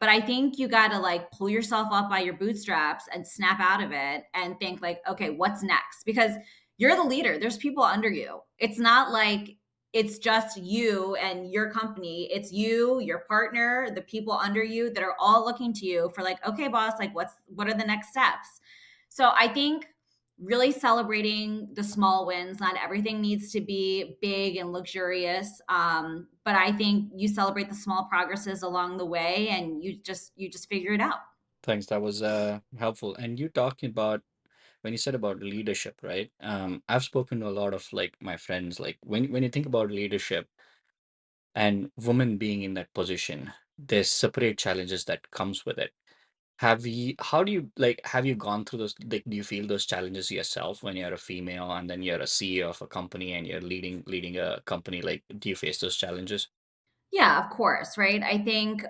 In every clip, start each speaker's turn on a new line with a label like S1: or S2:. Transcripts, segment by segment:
S1: But I think you got to like pull yourself up by your bootstraps and snap out of it and think like, okay, what's next? Because you're the leader. There's people under you. It's not like it's just you and your company. It's you, your partner, the people under you that are all looking to you for like, okay, boss, like what are the next steps? So I think really celebrating the small wins. Not everything needs to be big and luxurious, but I think you celebrate the small progresses along the way, and you just figure it out.
S2: Thanks. That was helpful. And you talking about when you said about leadership, right? I've spoken to a lot of like my friends. Like when you think about leadership and women being in that position, there's separate challenges that comes with it. How do you like, have you gone through those, like, do you feel those challenges yourself when you're a female and then you're a CEO of a company and you're leading a company? Like, do you face those challenges?
S1: Yeah, of course, right? I think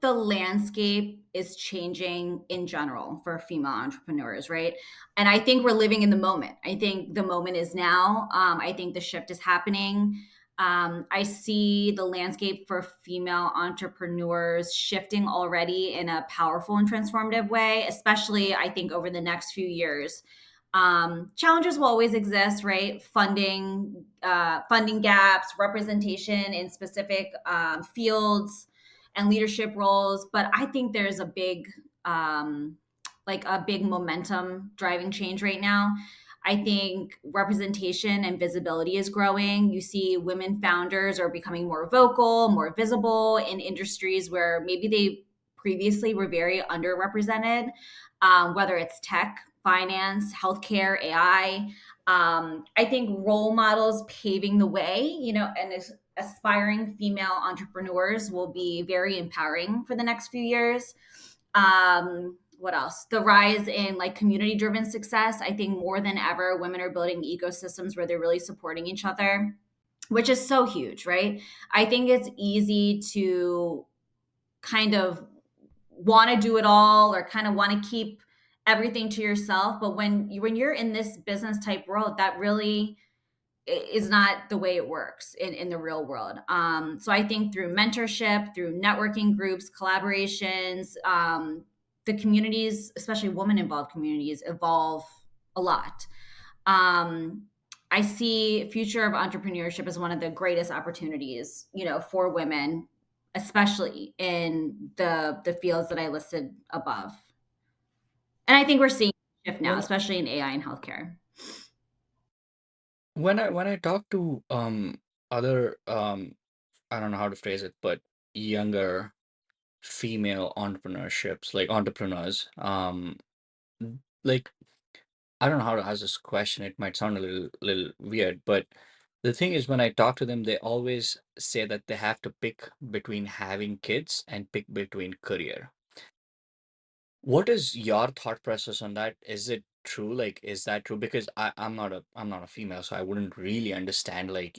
S1: the landscape is changing in general for female entrepreneurs, right? And I think we're living in the moment. I think the moment is now. I think the shift is happening. I see the landscape for female entrepreneurs shifting already in a powerful and transformative way, especially I think over the next few years. Challenges will always exist, right? Funding gaps, representation in specific fields and leadership roles. But I think there's a big momentum driving change right now. I think representation and visibility is growing. You see women founders are becoming more vocal, more visible in industries where maybe they previously were very underrepresented, whether it's tech, finance, healthcare, AI. I think role models paving the way, and aspiring female entrepreneurs will be very empowering for the next few years. What else? The rise in like community driven success. I think more than ever, women are building ecosystems where they're really supporting each other, which is so huge, right? I think it's easy to kind of want to do it all or kind of want to keep everything to yourself. But when you're in this business type world, that really is not the way it works in the real world. So I think through mentorship, through networking groups, collaborations, the communities, especially woman involved communities, evolve a lot. Um, I see future of entrepreneurship as one of the greatest opportunities, for women, especially in the fields that I listed above. And I think we're seeing a shift now,
S2: When
S1: especially in AI and healthcare.
S2: when I talk to other I don't know how to phrase it, but younger female entrepreneurships, like entrepreneurs, like, I don't know how to ask this question. It might sound a little weird, but the thing is, when I talk to them, they always say that they have to pick between having kids and pick between career. What is your thought process on that? Is it true? Like, is that true? Because I'm not a female, so I wouldn't really understand, like,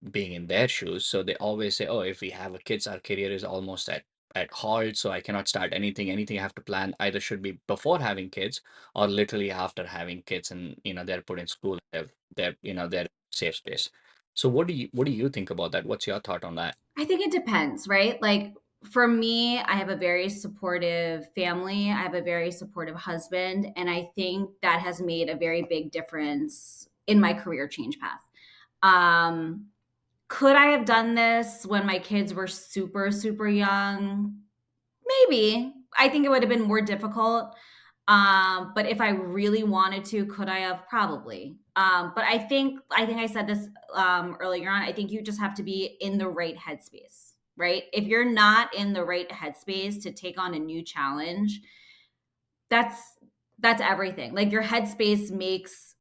S2: being in their shoes. So they always say, oh, if we have a kids, our career is almost at halt, so I cannot start anything. Anything I have to plan either should be before having kids or literally after having kids, and they're put in school, they're safe space. So what do you think about that? What's your thought on that?
S1: I think it depends, right? Like for me, I have a very supportive family. I have a very supportive husband. And I think that has made a very big difference in my career change path. Um, could I have done this when my kids were super, super young? Maybe. I think it would have been more difficult. But if I really wanted to, could I have? Probably. But I think I said this earlier on. I think you just have to be in the right headspace, right? If you're not in the right headspace to take on a new challenge, that's that's everything. Like your headspace makes